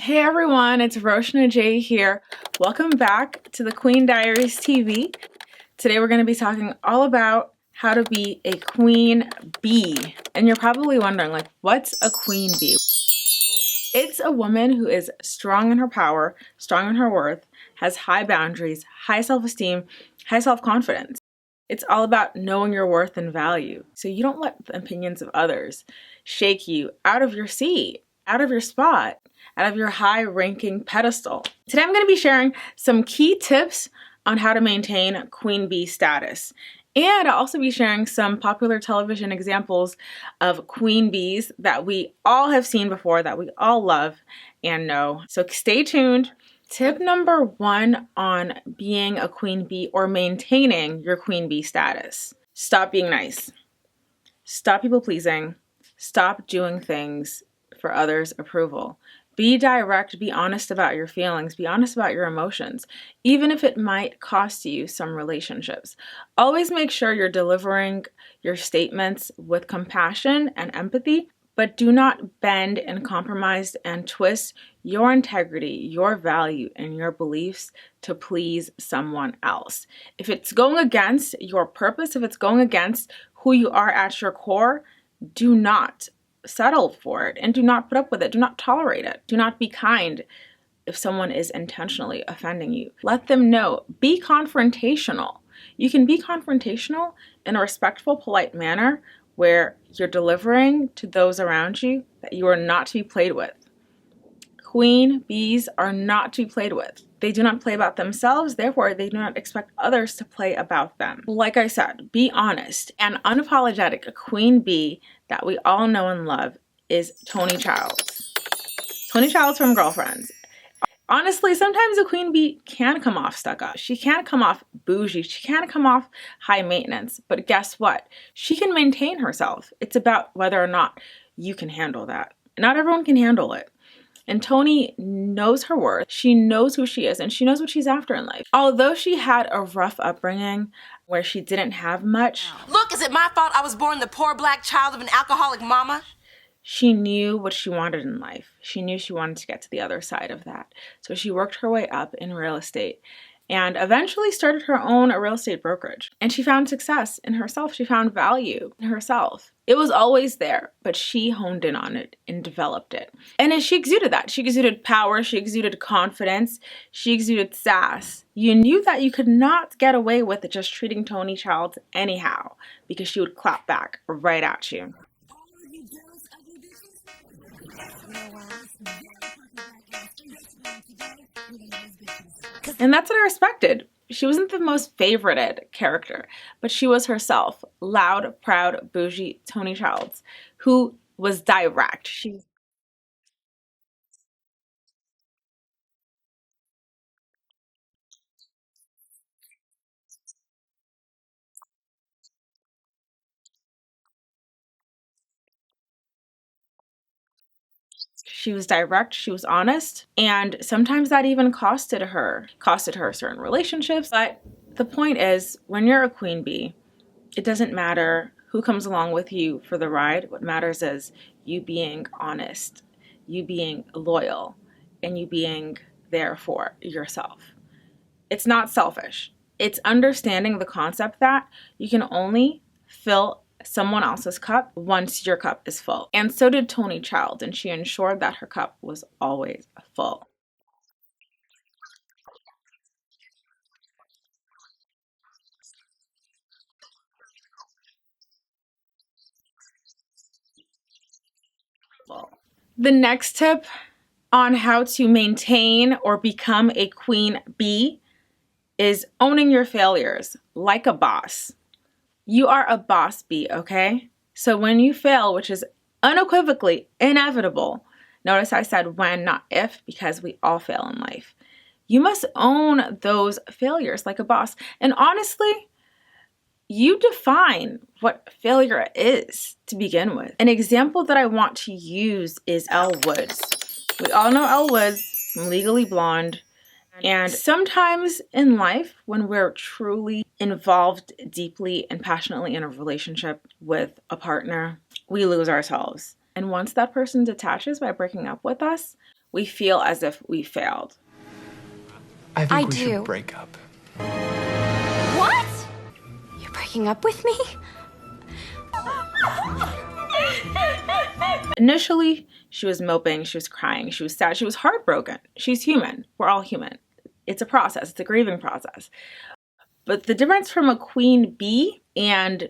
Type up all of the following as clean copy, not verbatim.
Hey everyone, it's Roshna J here. Welcome back to the Queen Diaries TV. Today we're going to be talking all about how to be a queen bee. And you're probably wondering, like, what's a queen bee? It's a woman who is strong in her power, strong in her worth, has high boundaries, high self-esteem, high self-confidence. It's all about knowing your worth and value. So you don't let the opinions of others shake you out of your seat, out of your spot, out of your high-ranking pedestal. Today I'm going to be sharing some key tips on how to maintain queen bee status. And I'll also be sharing some popular television examples of queen bees that we all have seen before, that we all love and know. So stay tuned. Tip number 1 on being a queen bee or maintaining your queen bee status. Stop being nice. Stop people pleasing. Stop doing things for others' approval. Be direct, be honest about your feelings, be honest about your emotions, even if it might cost you some relationships. Always make sure you're delivering your statements with compassion and empathy, but do not bend and compromise and twist your integrity, your value, and your beliefs to please someone else. If it's going against your purpose, if it's going against who you are at your core, do not settle for it and do not put up with it. Do not tolerate it. Do not be kind if someone is intentionally offending you. Let them know. Be confrontational. You can be confrontational in a respectful, polite manner where you're delivering to those around you that you are not to be played with. Queen bees are not to be played with. They do not play about themselves, therefore they do not expect others to play about them. Like I said, be honest. And unapologetic, a queen bee that we all know and love is Tony Childs. Tony Childs from Girlfriends. Honestly, sometimes a queen bee can come off stuck up. She can come off bougie. She can come off high maintenance. But guess what? She can maintain herself. It's about whether or not you can handle that. Not everyone can handle it. And Tony knows her worth, she knows who she is, and she knows what she's after in life. Although she had a rough upbringing where she didn't have much. Look, is it my fault I was born the poor black child of an alcoholic mama? She knew what she wanted in life. She knew she wanted to get to the other side of that. So she worked her way up in real estate and eventually started her own real estate brokerage. And she found success in herself. She found value in herself. It was always there, but she honed in on it and developed it. And as she exuded that, she exuded power, she exuded confidence, she exuded sass. You knew that you could not get away with it just treating Tony Childs anyhow, because she would clap back right at you. And that's what I respected. She wasn't the most favorited character, but she was herself. Loud, proud, bougie Tony Childs, who was direct. She was direct, she was honest, and sometimes that even costed her certain relationships. But the point is, when you're a queen bee, it doesn't matter who comes along with you for the ride. What matters is you being honest, you being loyal, and you being there for yourself. It's not selfish. It's understanding the concept that you can only fill someone else's cup once your cup is full. And so did Tony Childs, and she ensured that her cup was always full. The next tip on how to maintain or become a queen bee is owning your failures like a boss. You are a boss bee, okay? So when you fail, which is unequivocally inevitable, notice I said when, not if, because we all fail in life. You must own those failures like a boss. And honestly, you define what failure is to begin with. An example that I want to use is Elle Woods. We all know Elle Woods from Legally Blonde. And sometimes in life, when we're truly involved deeply and passionately in a relationship with a partner, we lose ourselves. And once that person detaches by breaking up with us, we feel as if we failed. I think we should break up. What? You're breaking up with me? Initially, she was moping, she was crying, she was sad, she was heartbroken. She's human. We're all human. It's a process. It's a grieving process. But the difference from a queen bee and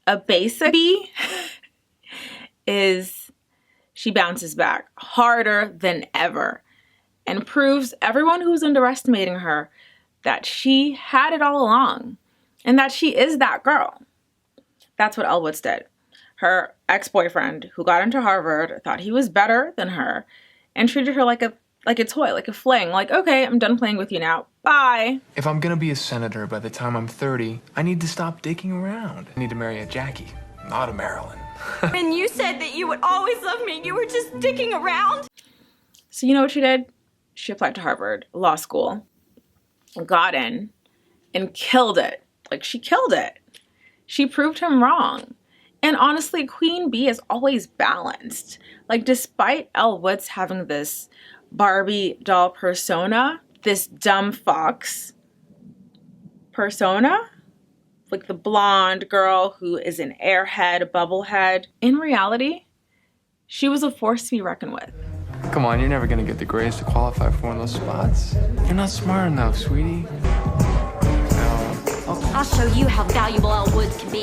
a basic bee is she bounces back harder than ever and proves everyone who's underestimating her that she had it all along and that she is that girl. That's what Elle Woods did. Her ex-boyfriend, who got into Harvard, thought he was better than her and treated her like a toy, like a fling. Like, okay, I'm done playing with you now. Bye. If I'm gonna be a senator by the time I'm 30, I need to stop dicking around. I need to marry a Jackie, not a Marilyn. When you said that you would always love me, you were just dicking around. So you know what she did? She applied to Harvard Law School, got in, and killed it. Like, she killed it. She proved him wrong. And honestly, Queen Bee is always balanced. Like, despite Elle Woods having this Barbie doll persona, this dumb fox persona, like the blonde girl who is an airhead, bubblehead, in reality, she was a force to be reckoned with. Come on, you're never gonna get the grades to qualify for one of those spots. You're not smart enough, sweetie. I'll show you how valuable Elle Woods can be.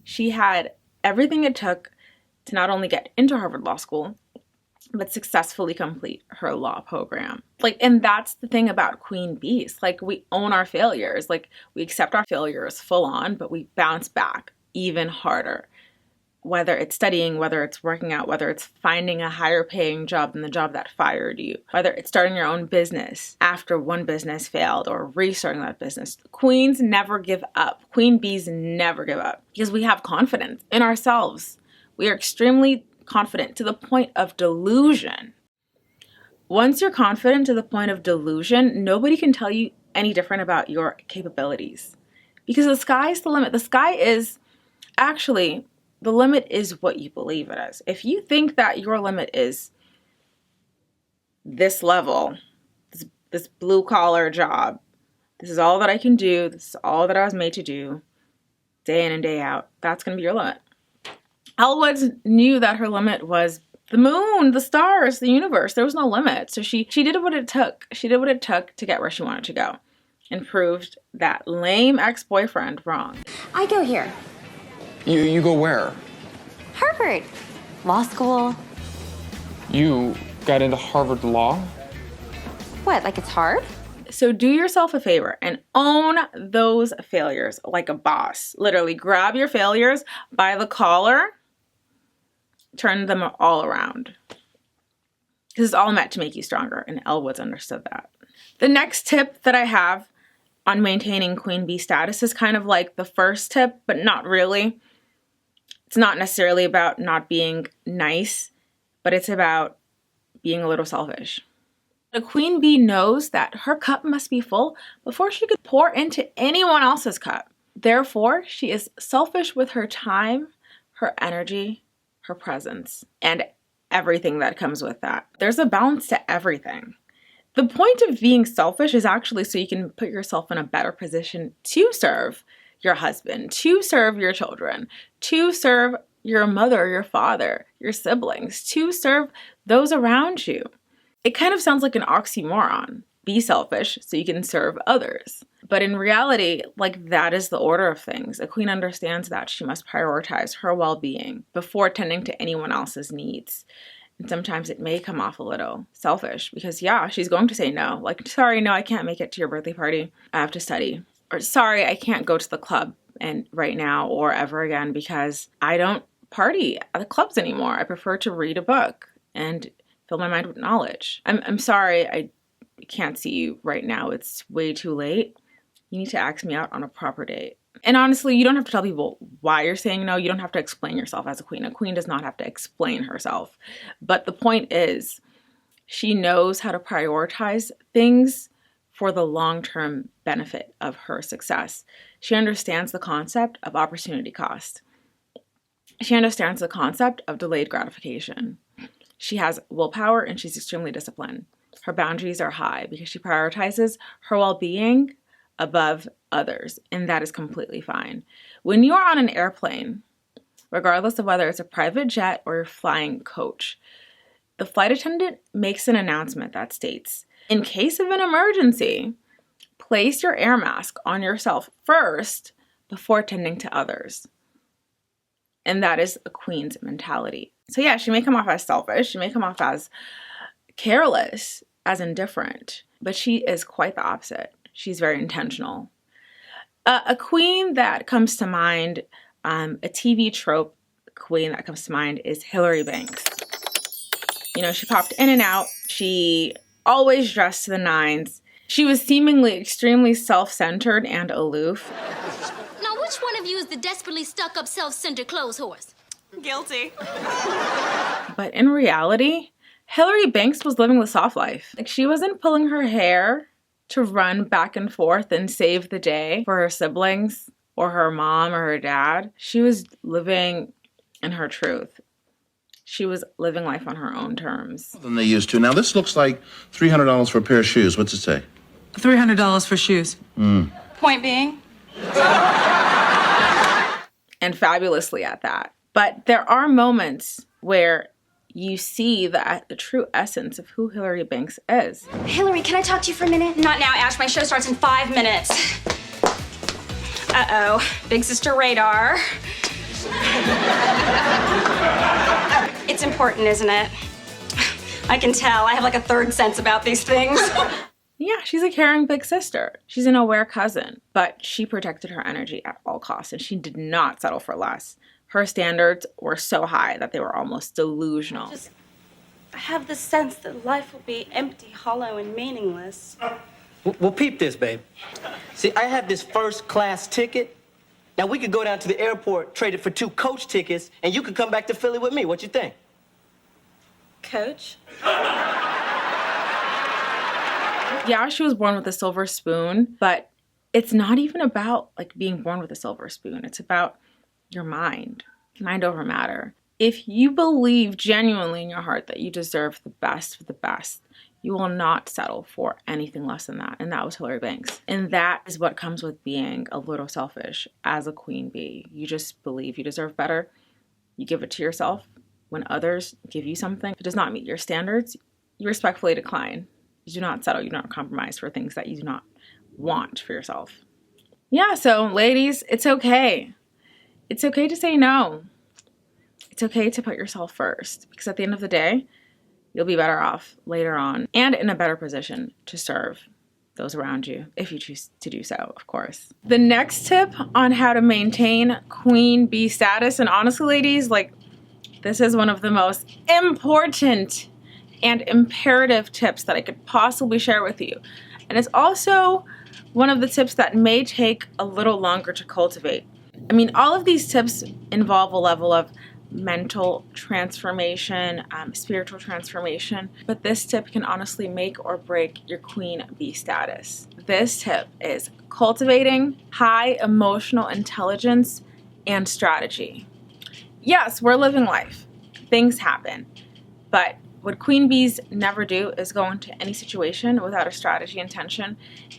She had everything it took to not only get into Harvard Law School, but successfully complete her law program. Like, and that's the thing about Queen Bees. Like, we own our failures. Like, we accept our failures full on, but we bounce back even harder. Whether it's studying, whether it's working out, whether it's finding a higher paying job than the job that fired you, whether it's starting your own business after one business failed or restarting that business. Queens never give up. Queen bees never give up because we have confidence in ourselves. We are extremely confident to the point of delusion. Once you're confident to the point of delusion, nobody can tell you any different about your capabilities because the sky's the limit. The sky is actually... the limit is what you believe it is. If you think that your limit is this level, this blue-collar job, this is all that I can do, this is all that I was made to do, day in and day out, that's going to be your limit. Elle Woods knew that her limit was the moon, the stars, the universe. There was no limit. So she did what it took. She did what it took to get where she wanted to go and proved that lame ex-boyfriend wrong. I go here. You go where? Harvard. Law school. You got into Harvard Law? What, like it's hard? So do yourself a favor and own those failures like a boss. Literally grab your failures by the collar, turn them all around. This is all meant to make you stronger, and Elle Woods understood that. The next tip that I have on maintaining queen bee status is kind of like the first tip, but not really. It's not necessarily about not being nice, but it's about being a little selfish. A queen bee knows that her cup must be full before she could pour into anyone else's cup. Therefore, she is selfish with her time, her energy, her presence, and everything that comes with that. There's a balance to everything. The point of being selfish is actually so you can put yourself in a better position to serve your husband, to serve your children, to serve your mother, your father, your siblings, to serve those around you. It kind of sounds like an oxymoron. Be selfish so you can serve others. But in reality, like, that is the order of things. A queen understands that she must prioritize her well-being before tending to anyone else's needs. And sometimes it may come off a little selfish because, yeah, she's going to say no. Like, sorry, no, I can't make it to your birthday party. I have to study. Or sorry, I can't go to the club and right now or ever again because I don't party at the clubs anymore. I prefer to read a book and fill my mind with knowledge. I'm sorry, I can't see you right now. It's way too late. You need to ask me out on a proper date. And honestly, you don't have to tell people why you're saying no. You don't have to explain yourself as a queen. A queen does not have to explain herself. But the point is, she knows how to prioritize things for the long-term benefit of her success. She understands the concept of opportunity cost. She understands the concept of delayed gratification. She has willpower and she's extremely disciplined. Her boundaries are high because she prioritizes her well-being above others, and that is completely fine. When you are on an airplane, regardless of whether it's a private jet or you're flying coach, the flight attendant makes an announcement that states, in case of an emergency, place your air mask on yourself first before tending to others. And that is a queen's mentality. So yeah, she may come off as selfish, she may come off as careless, as indifferent, but she is quite the opposite. She's very intentional. A queen that comes to mind, a TV trope queen that comes to mind is Hillary Banks. You know, she popped in and out. She always dressed to the nines. She was seemingly extremely self-centered and aloof. Now, which one of you is the desperately stuck-up, self-centered clothes horse? Guilty. But in reality, Hillary Banks was living the soft life. Like, she wasn't pulling her hair to run back and forth and save the day for her siblings or her mom or her dad. She was living in her truth. She was living life on her own terms. Than they used to. Now, this looks like $300 for a pair of shoes. What's it say? $300 for shoes. Point being? And fabulously at that. But there are moments where you see the true essence of who Hillary Banks is. Hillary, can I talk to you for a minute? Not now, Ash. My show starts in 5 minutes. Uh-oh. Big sister radar. It's important, isn't it? I can tell. I have like a third sense about these things. Yeah, she's a caring big sister. She's an aware cousin, but she protected her energy at all costs, and she did not settle for less. Her standards were so high that they were almost delusional. I have the sense that life will be empty, hollow, and meaningless. Well, peep this, babe. See, I have this first-class ticket. Now, we could go down to the airport, trade it for 2 coach tickets, and you could come back to Philly with me. What you think? Coach? Yeah, she was born with a silver spoon, but it's not even about like being born with a silver spoon. It's about your mind over matter. If you believe genuinely in your heart that you deserve the best of the best, you will not settle for anything less than that. And that was Hillary Banks. And that is what comes with being a little selfish as a queen bee. You just believe you deserve better. You give it to yourself. When others give you something that does not meet your standards, you respectfully decline. You do not settle. You do not compromise for things that you do not want for yourself. Yeah, so ladies, it's okay. It's okay to say no. It's okay to put yourself first, because at the end of the day, you'll be better off later on and in a better position to serve those around you, if you choose to do so, of course. The next tip on how to maintain queen bee status, and honestly, ladies, like, this is one of the most important and imperative tips that I could possibly share with you. And it's also one of the tips that may take a little longer to cultivate. I mean, all of these tips involve a level of mental transformation, spiritual transformation, but this tip can honestly make or break your queen bee status. This tip is cultivating high emotional intelligence and strategy. Yes, we're living life. Things happen, but what queen bees never do is go into any situation without a strategy, intention,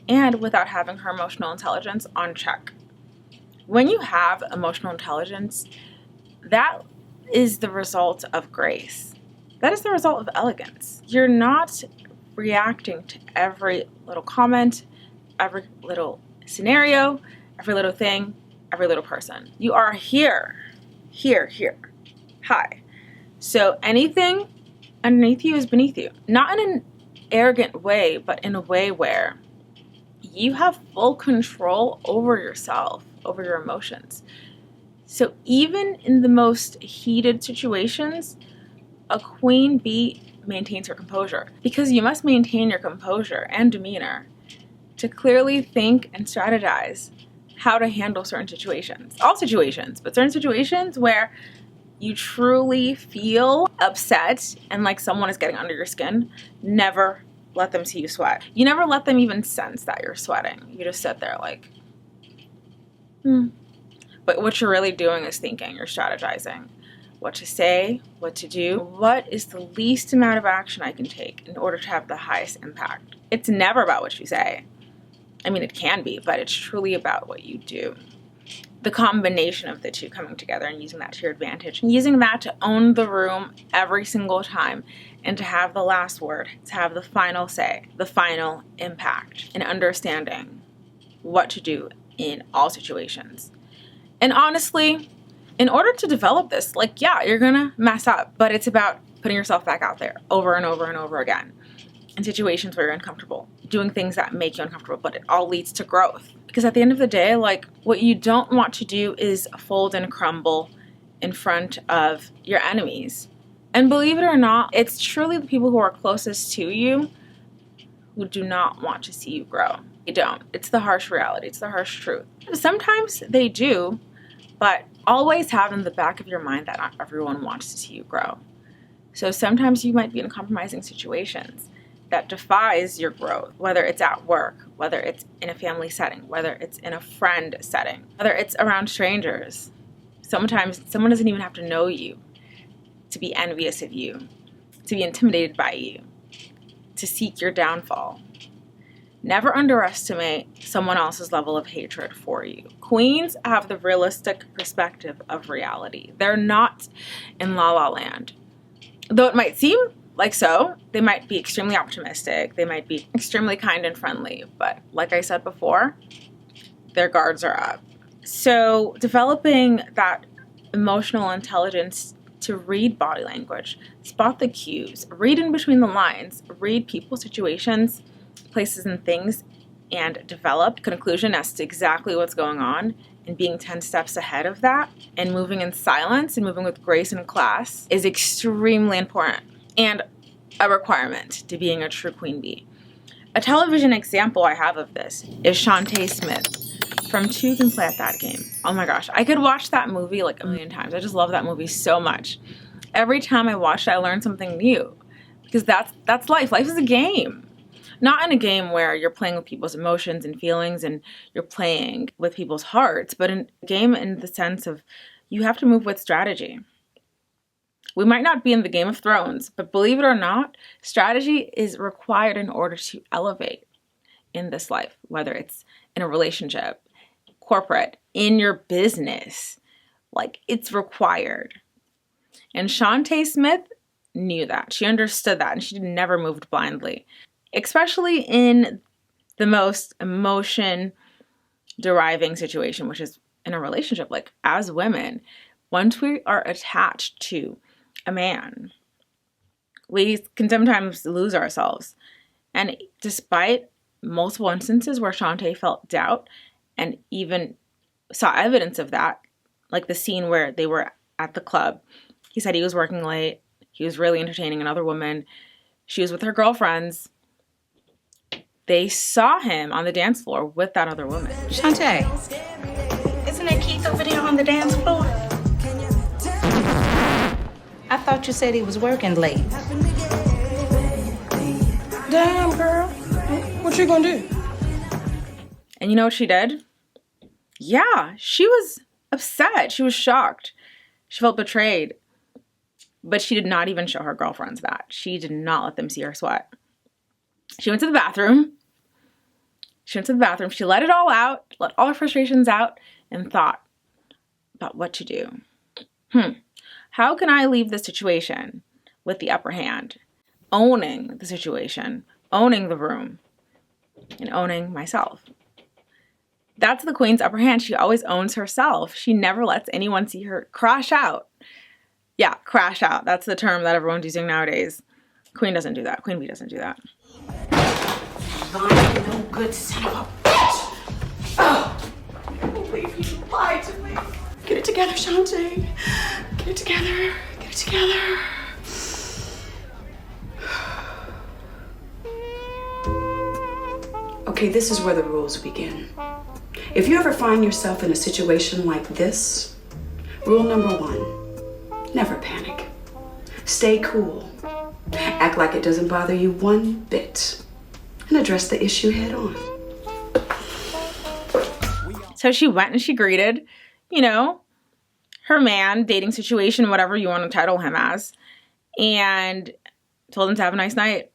and without having her emotional intelligence on check. When you have emotional intelligence, that is the result of grace. That is the result of elegance. You're not reacting to every little comment, every little scenario, every little thing, every little person. You are here. Hi. So anything underneath you is beneath you. Not in an arrogant way, but in a way where you have full control over yourself, over your emotions. So even in the most heated situations, a queen bee maintains her composure, because you must maintain your composure and demeanor to clearly think and strategize how to handle certain situations. All situations, but certain situations where you truly feel upset and like someone is getting under your skin, never let them see you sweat. You never let them even sense that you're sweating. You just sit there like, But what you're really doing is thinking, you're strategizing. What to say, what to do, what is the least amount of action I can take in order to have the highest impact. It's never about what you say. I mean, it can be, but it's truly about what you do. The combination of the two coming together and using that to your advantage, and using that to own the room every single time, and to have the last word, to have the final say, the final impact, and understanding what to do in all situations. And honestly, in order to develop this, like, yeah, you're gonna mess up, but it's about putting yourself back out there over and over and over again in situations where you're uncomfortable, doing things that make you uncomfortable, but it all leads to growth. Because at the end of the day, like, what you don't want to do is fold and crumble in front of your enemies. And believe it or not, it's truly the people who are closest to you who do not want to see you grow. They don't. It's the harsh reality. It's the harsh truth. Sometimes they do, but always have in the back of your mind that not everyone wants to see you grow. So sometimes you might be in compromising situations that defies your growth, whether it's at work, whether it's in a family setting, whether it's in a friend setting, whether it's around strangers. Sometimes someone doesn't even have to know you to be envious of you, to be intimidated by you, to seek your downfall. Never underestimate someone else's level of hatred for you. Queens have the realistic perspective of reality. They're not in La La Land. Though it might seem like so, they might be extremely optimistic, they might be extremely kind and friendly, but like I said before, their guards are up. So developing that emotional intelligence to read body language, spot the cues, read in between the lines, read people, situations, places and things, and develop conclusion as to exactly what's going on, and being 10 steps ahead of that, and moving in silence and moving with grace and class is extremely important and a requirement to being a true queen bee. A television example I have of this is Shantae Smith from Two Can Play at That Game. Oh my gosh, I could watch that movie like a million times. I just love that movie so much. Every time I watch it, I learn something new, because that's life. Life is a game. Not in a game where you're playing with people's emotions and feelings and you're playing with people's hearts, but in a game in the sense of you have to move with strategy. We might not be in the Game of Thrones, but believe it or not, strategy is required in order to elevate in this life, whether it's in a relationship, corporate, in your business. Like, it's required. And Shantae Smith knew that. She understood that, and she never moved blindly. Especially in the most emotion-deriving situation, which is in a relationship. Like, as women, once we are attached to a man, we can sometimes lose ourselves. And despite multiple instances where Shantae felt doubt and even saw evidence of that, like the scene where they were at the club, he said he was working late, he was really entertaining another woman, she was with her girlfriends. They saw him on the dance floor with that other woman. Shantae. Isn't it Keith over there on the dance floor? I thought you said he was working late. Damn, girl. What you gonna do? And you know what she did? Yeah, she was upset. She was shocked. She felt betrayed. But she did not even show her girlfriends that. She did not let them see her sweat. She went to the bathroom. She let it all out, let all her frustrations out, and thought about what to do. How can I leave this situation with the upper hand? Owning the situation, owning the room, and owning myself. That's the queen's upper hand. She always owns herself. She never lets anyone see her crash out. Yeah, crash out. That's the term that everyone's using nowadays. Queen doesn't do that. Queen bee doesn't do that. No good son of a bitch. Oh, I can't believe you lied to me. Get it together, Shantae. Get it together. Get it together. Okay, this is where the rules begin. If you ever find yourself in a situation like this, rule number 1, never panic. Stay cool. Act like it doesn't bother you one bit, and address the issue head on. So she went and she greeted, you know, her man, dating situation, whatever you want to title him as, and told him to have a nice night.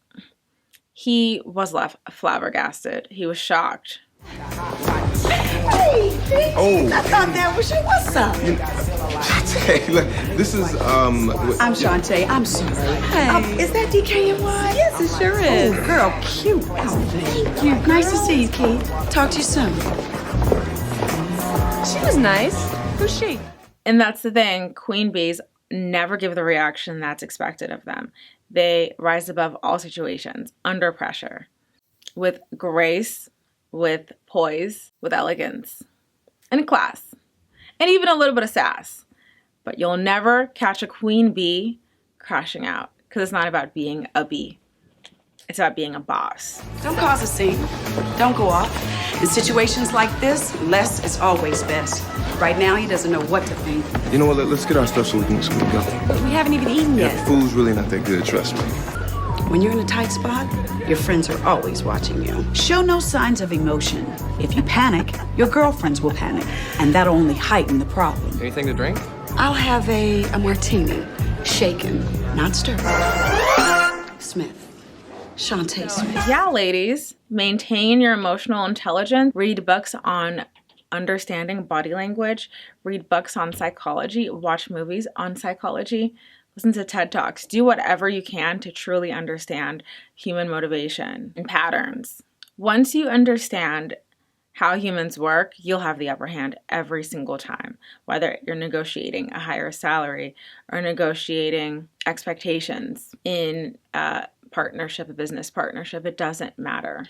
He was left flabbergasted. He was shocked. Hey, Oh. I thought that was you. What's up? Hey, look, this is, I'm Shantae. I'm sorry. Hey. Is that DKNY? Yes, it sure is. Oh, girl, cute. Oh, thank you. Nice to see you, Keith. Talk to you soon. She was nice. Who's she? And that's the thing. Queen bees never give the reaction that's expected of them. They rise above all situations, under pressure, with grace, with poise, with elegance, and class, and even a little bit of sass. But you'll never catch a queen bee crashing out, because it's not about being a bee. It's about being a boss. Don't cause a scene. Don't go off. In situations like this, less is always best. Right now, he doesn't know what to think. you know what, let's get our stuff so we can go. But we haven't even eaten Yeah, yet. the food's really not that good, trust me. When you're in a tight spot, your friends are always watching you. Show no signs of emotion. If you panic, your girlfriends will panic, and that'll only heighten the problem. Anything to drink? I'll have a martini, shaken, not stirred. Smith. Shantae Smith. Yeah, ladies, maintain your emotional intelligence. Read books on understanding body language. Read books on psychology. Watch movies on psychology. Listen to TED Talks. Do whatever you can to truly understand human motivation and patterns. Once you understand how humans work, you'll have the upper hand every single time, whether you're negotiating a higher salary or negotiating expectations in a partnership, a business partnership. It doesn't matter.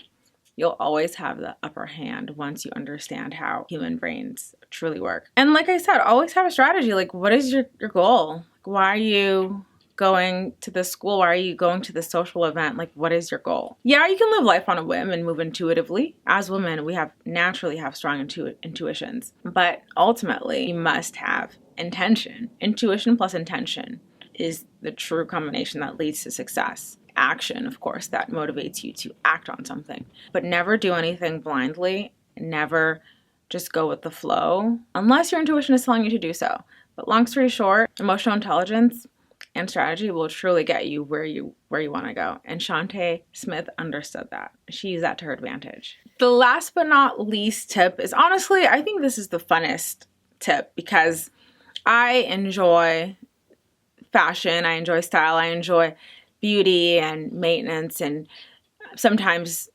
You'll always have the upper hand once you understand how human brains truly work. And like I said, always have a strategy. Like, what is your goal? Why are you going to this school? Why are you going to this social event? Like, what is your goal? Yeah, you can live life on a whim and move intuitively. As women, we naturally have strong intuitions. But ultimately, you must have intention. Intuition plus intention is the true combination that leads to success. Action, of course, that motivates you to act on something. But never do anything blindly. Never just go with the flow unless your intuition is telling you to do so. But long story short, emotional intelligence and strategy will truly get you where you want to go. And Shantae Smith understood that. She used that to her advantage. The last but not least tip is, honestly, I think this is the funnest tip because I enjoy fashion, I enjoy style, I enjoy beauty and maintenance, and sometimes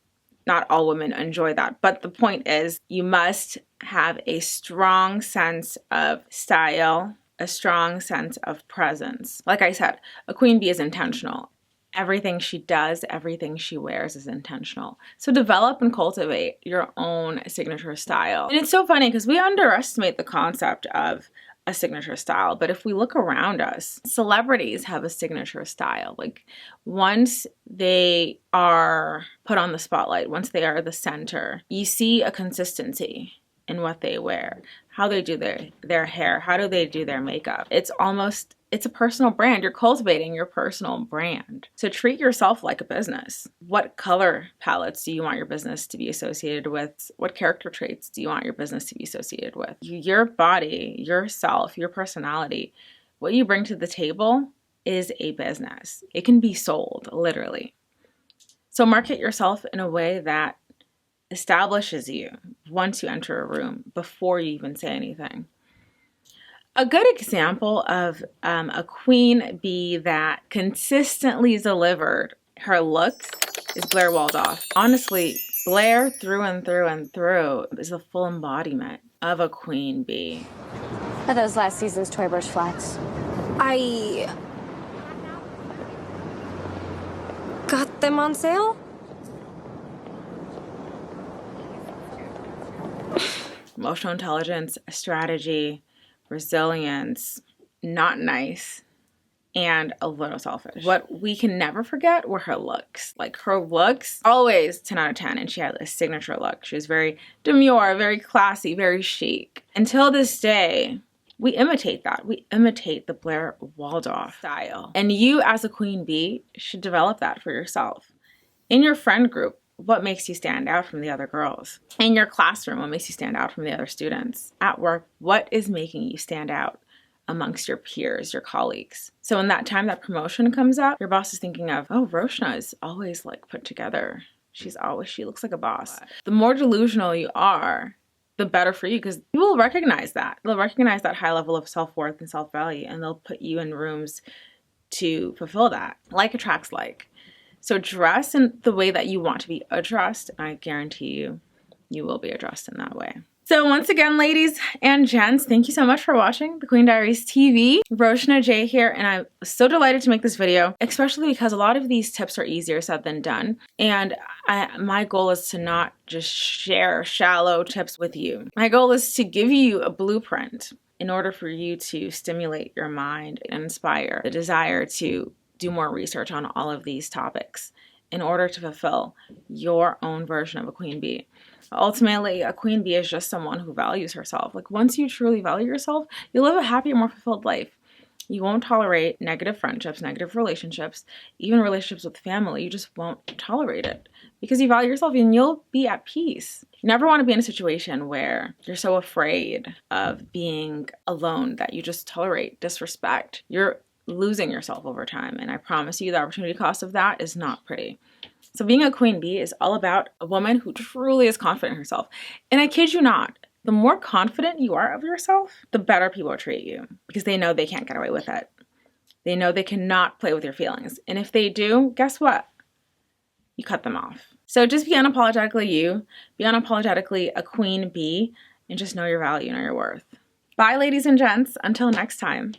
not all women enjoy that. But the point is, you must have a strong sense of style, a strong sense of presence. Like I said, a queen bee is intentional. Everything she does, everything she wears is intentional. So develop and cultivate your own signature style. And it's so funny because we underestimate the concept of a signature style, but if we look around us, celebrities have a signature style. Like once they are put on the spotlight, once they are the center, you see a consistency in what they wear, how they do their hair, how do they do their makeup. It's a personal brand. You're cultivating your personal brand. So treat yourself like a business. What color palettes do you want your business to be associated with? What character traits do you want your business to be associated with? Your body, yourself, your personality, what you bring to the table is a business. It can be sold, literally. So market yourself in a way that establishes you once you enter a room, before you even say anything. A good example of a queen bee that consistently delivered her looks is Blair Waldorf. Honestly, Blair through and through is the full embodiment of a queen bee. Are those last season's Toy Brush flats? I got them on sale? Emotional intelligence, strategy, resilience, not nice, and a little selfish. What we can never forget were her looks. Like her looks, always 10 out of 10, and she had a signature look. She was very demure, very classy, very chic. Until this day, we imitate that. We imitate the Blair Waldorf style. And you as a queen bee should develop that for yourself. In your friend group, what makes you stand out from the other girls? In your classroom, what makes you stand out from the other students? At work, what is making you stand out amongst your peers, your colleagues? So in that time that promotion comes up, your boss is thinking of, oh, Roshna is always like put together. She looks like a boss. The more delusional you are, the better for you, because people will recognize that. They'll recognize that high level of self-worth and self-value, and they'll put you in rooms to fulfill that. Like attracts like. So dress in the way that you want to be addressed, and I guarantee you, you will be addressed in that way. So once again, ladies and gents, thank you so much for watching the Queen Diaries TV. Roshna J here, and I'm so delighted to make this video, especially because a lot of these tips are easier said than done. And my goal is to not just share shallow tips with you. My goal is to give you a blueprint in order for you to stimulate your mind and inspire the desire to do more research on all of these topics in order to fulfill your own version of a queen bee. Ultimately, a queen bee is just someone who values herself. Like, once you truly value yourself, you'll live a happier, more fulfilled life. You won't tolerate negative friendships, negative relationships, even relationships with family. You just won't tolerate it because you value yourself, and you'll be at peace. You never want to be in a situation where you're so afraid of being alone that you just tolerate disrespect. You're losing yourself over time, and I promise you the opportunity cost of that is not pretty. So being a queen bee is all about a woman who truly is confident in herself. And I kid you not, the more confident you are of yourself, the better people treat you, because they know they can't get away with it. They know they cannot play with your feelings. And if they do, guess what? You cut them off. So just be unapologetically you, be unapologetically a queen bee, and just know your value, know your worth. Bye, ladies and gents. Until next time.